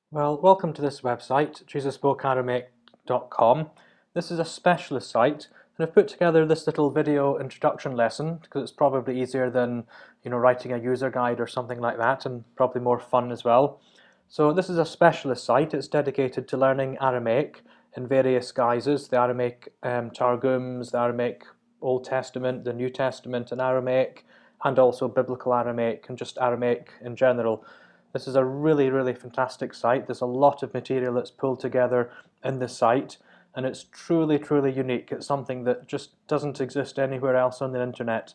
Well, welcome to this website, jesusspokearamaic.com. This is a specialist site, and I've put together this little video introduction lesson because it's probably easier than, writing a user guide or something like that, and probably more fun as well. So this is a specialist site. It's dedicated to learning Aramaic in various guises: the Aramaic Targums, the Aramaic Old Testament, the New Testament in Aramaic, and also Biblical Aramaic and just Aramaic in general. This is a really, really fantastic site. There's a lot of material that's pulled together in this site, and it's truly, truly unique. It's something that just doesn't exist anywhere else on the internet.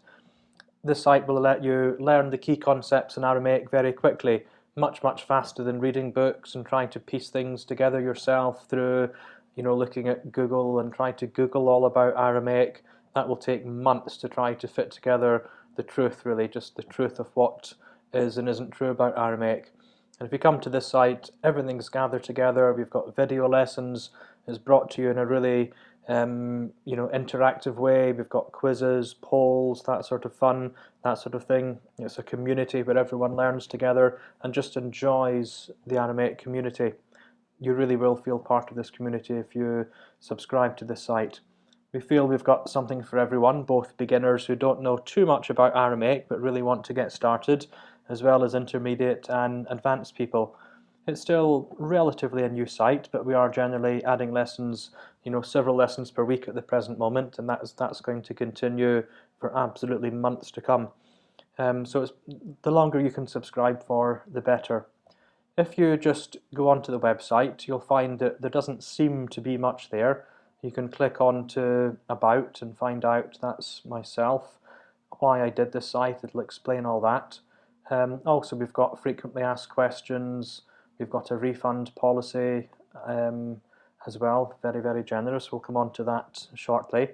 This site will let you learn the key concepts in Aramaic very quickly, much, much faster than reading books and trying to piece things together yourself through, looking at Google and trying to Google all about Aramaic. That will take months to try to fit together the truth, really, just the truth of what is and isn't true about Aramaic. And if you come to this site, everything's gathered together. We've got video lessons. It's brought to you in a really interactive way. We've got quizzes, polls, that sort of fun, that sort of thing. It's a community where everyone learns together and just enjoys the Aramaic community. You really will feel part of this community if you subscribe to this site. We feel we've got something for everyone, both beginners who don't know too much about Aramaic but really want to get started, as well as intermediate and advanced people. It's still relatively a new site, but we are generally adding lessons, several lessons per week at the present moment, and that's going to continue for absolutely months to come. So the longer you can subscribe for, the better. If you just go onto the website, you'll find that there doesn't seem to be much there. You can click on to About and find out that's myself, why I did this site. It'll explain all that. Also, we've got frequently asked questions. We've got a refund policy as well, very, very generous. We'll come on to that shortly.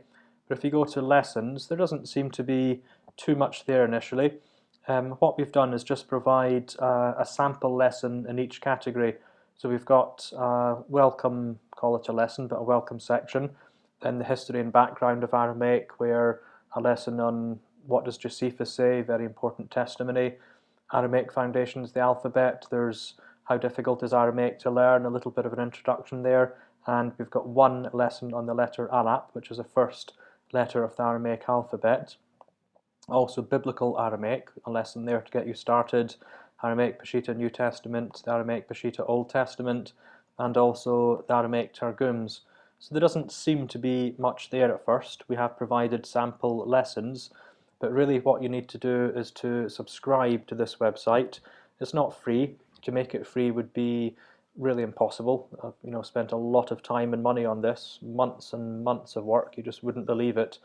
But if you go to lessons, there doesn't seem to be too much there initially. What we've done is just provide a sample lesson in each category. So we've got welcome, call it a lesson, but a welcome section. Then the history and background of Aramaic, where a lesson on what does Josephus say, very important testimony. Aramaic foundations, the alphabet. There's how difficult is Aramaic to learn, a little bit of an introduction there. And we've got one lesson on the letter Aleph, which is the first letter of the Aramaic alphabet. Also Biblical Aramaic, a lesson there to get you started. Aramaic Peshitta New Testament, the Aramaic Peshitta Old Testament, and also the Aramaic Targums. So there doesn't seem to be much there at first. We have provided sample lessons, but really what you need to do is to subscribe to this website. It's not free. To make it free would be really impossible. I've spent a lot of time and money on this, months and months of work. You just wouldn't believe it.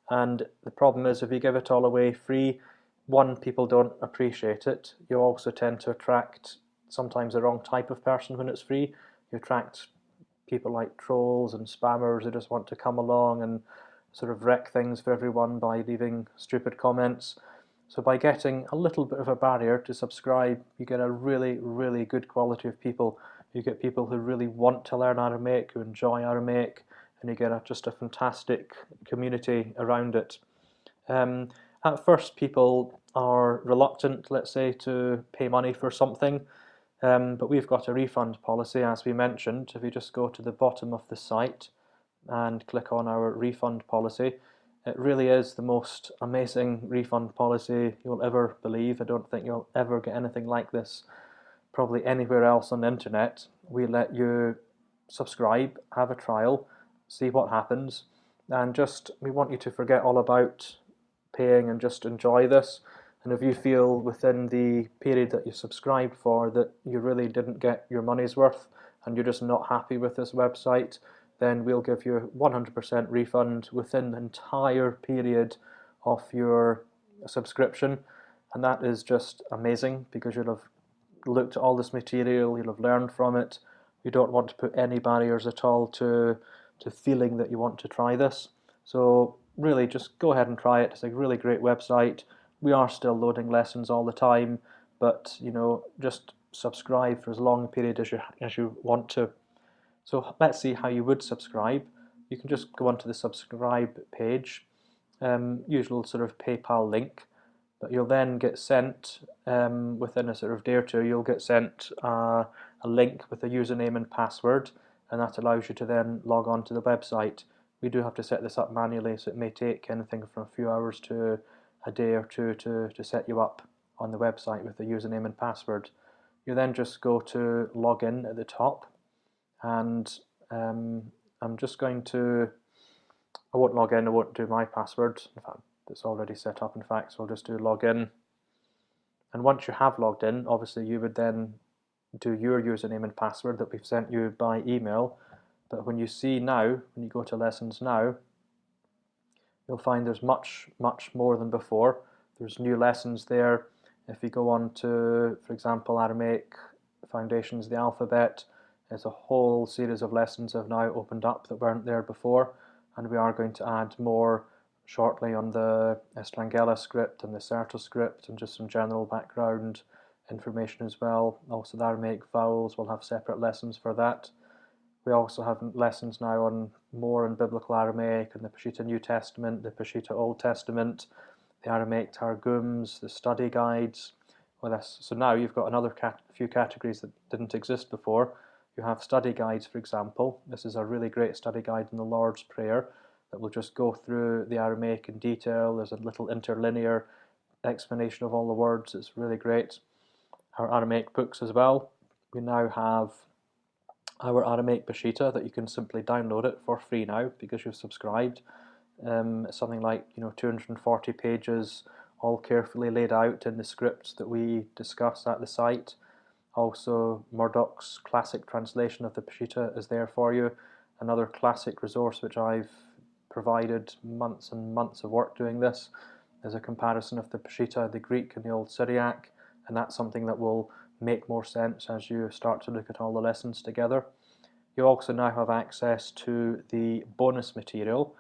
And the problem is, if you give it all away free, one, people don't appreciate it. You also tend to attract sometimes the wrong type of person when it's free. You attract people like trolls and spammers who just want to come along and sort of wreck things for everyone by leaving stupid comments. So by getting a little bit of a barrier to subscribe, you get a really, really good quality of people. You get people who really want to learn Aramaic, who enjoy Aramaic, and you get just a fantastic community around it. At first, people are reluctant, let's say, to pay money for something, but we've got a refund policy, as we mentioned. If you just go to the bottom of the site and click on our refund policy, it really is the most amazing refund policy you'll ever believe. I don't think you'll ever get anything like this probably anywhere else on the internet. We let you subscribe, have a trial, see what happens, and we want you to forget all about paying and just enjoy this. And if you feel within the period that you subscribed for that you really didn't get your money's worth and you're just not happy with this website, then we'll give you 100% refund within the entire period of your subscription. And that is just amazing because you'll have looked at all this material, you'll have learned from it. You don't want to put any barriers at all to feeling that you want to try this. So really just go ahead and try it. It's a really great website. We are still loading lessons all the time, but just subscribe for as long a period as you want to. So let's see how you would subscribe. You can just go onto the subscribe page, usual sort of PayPal link, but you'll then get sent, within a sort of day or two, you'll get sent a a link with a username and password, and that allows you to then log on to the website. We do have to set this up manually, so it may take anything from a few hours to a day or two to set you up on the website with the username and password. You then just go to login at the top, and I'm just going to, I won't log in, I won't do my password. In fact, it's already set up, in fact, so I'll just do login. And once you have logged in, obviously you would then do your username and password that we've sent you by email. But when you see now, when you go to lessons now, you'll find there's much more than before. There's new lessons there. If you go on to, for example, Aramaic Foundations of the Alphabet, there's a whole series of lessons have now opened up that weren't there before, and we are going to add more shortly on the Estrangela script and the Certo script, and just some general background information as well. Also the Aramaic vowels, will have separate lessons for that. We also have lessons now on more in Biblical Aramaic and the Peshitta New Testament, the Peshitta Old Testament, the Aramaic Targums, the study guides. So now you've got another few categories that didn't exist before. You have study guides, for example. This is a really great study guide in the Lord's Prayer that will just go through the Aramaic in detail. There's a little interlinear explanation of all the words. It's really great. Our Aramaic books as well. We now have our Aramaic Peshitta that you can simply download it for free now because you've subscribed. It's something like 240 pages, all carefully laid out in the scripts that we discuss at the site. Also, Murdoch's classic translation of the Peshitta is there for you. Another classic resource which I've provided months and months of work doing this is a comparison of the Peshitta, the Greek and the Old Syriac, and that's something that will make more sense as you start to look at all the lessons together. You also now have access to the bonus material.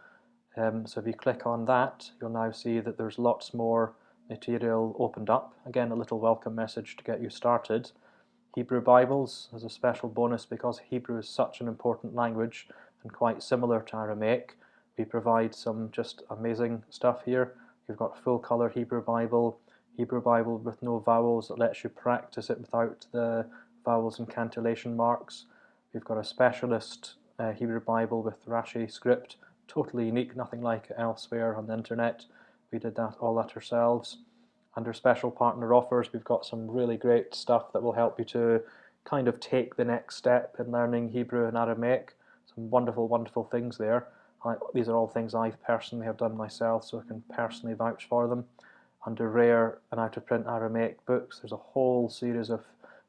So if you click on that, you'll now see that there's lots more material opened up. Again, a little welcome message to get you started. Hebrew Bibles as a special bonus because Hebrew is such an important language and quite similar to Aramaic. We provide some just amazing stuff here. You've got full colour Hebrew Bible with no vowels that lets you practice it without the vowels and cantillation marks. We've got a specialist Hebrew Bible with Rashi script, totally unique, nothing like it elsewhere on the internet. We did all that ourselves. Under special partner offers, we've got some really great stuff that will help you to kind of take the next step in learning Hebrew and Aramaic. Some wonderful, wonderful things there. These are all things I personally have done myself, so I can personally vouch for them. Under rare and out-of-print Aramaic books, there's a whole series of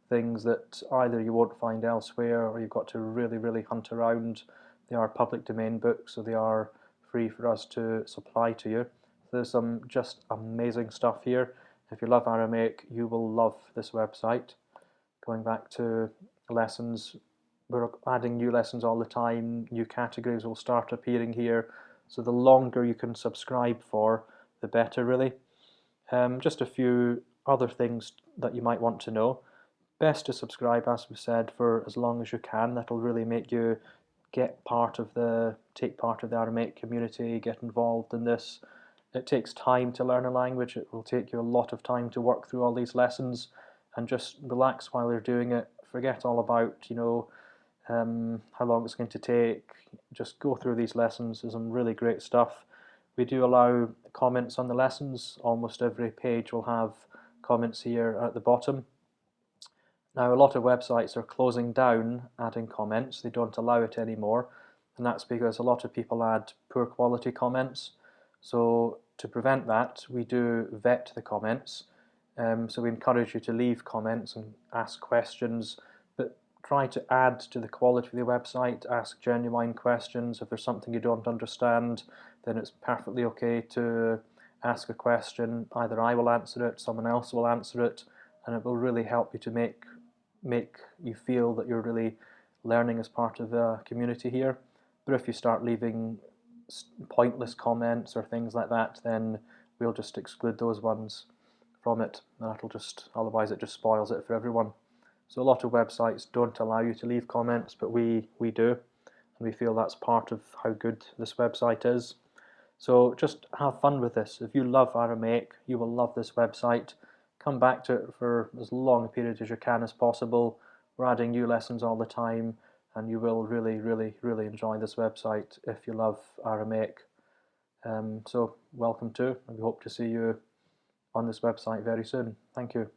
things that either you won't find elsewhere or you've got to really, really hunt around. They are public domain books, so they are free for us to supply to you. There's some just amazing stuff here. If you love Aramaic, you will love this website. Going back to lessons, we're adding new lessons all the time. New categories will start appearing here. So the longer you can subscribe for, the better, really. Just a few other things that you might want to know. Best to subscribe, as we said, for as long as you can. That'll really make you take part of the Aramaic community, get involved in this. It takes time to learn a language. It will take you a lot of time to work through all these lessons and just relax while you're doing it. Forget all about, how long it's going to take. Just go through these lessons. There's some really great stuff. We do allow comments on the lessons. Almost every page will have comments here at the bottom. Now, a lot of websites are closing down adding comments. They don't allow it anymore, and that's because a lot of people add poor quality comments. So to prevent that, we do vet the comments. So we encourage you to leave comments and ask questions, but try to add to the quality of the website, ask genuine questions. If there's something you don't understand, then it's perfectly okay to ask a question. Either I will answer it, someone else will answer it, and it will really help you to make you feel that you're really learning as part of the community here. But if you start leaving pointless comments or things like that, then we'll just exclude those ones from it. Otherwise it just spoils it for everyone. So a lot of websites don't allow you to leave comments, but we do, and we feel that's part of how good this website is. So just have fun with this. If you love Aramaic, you will love this website. Come back to it for as long a period as you can as possible. We're adding new lessons all the time, and you will really enjoy this website if you love Aramaic. So welcome to, and we hope to see you on this website very soon. Thank you.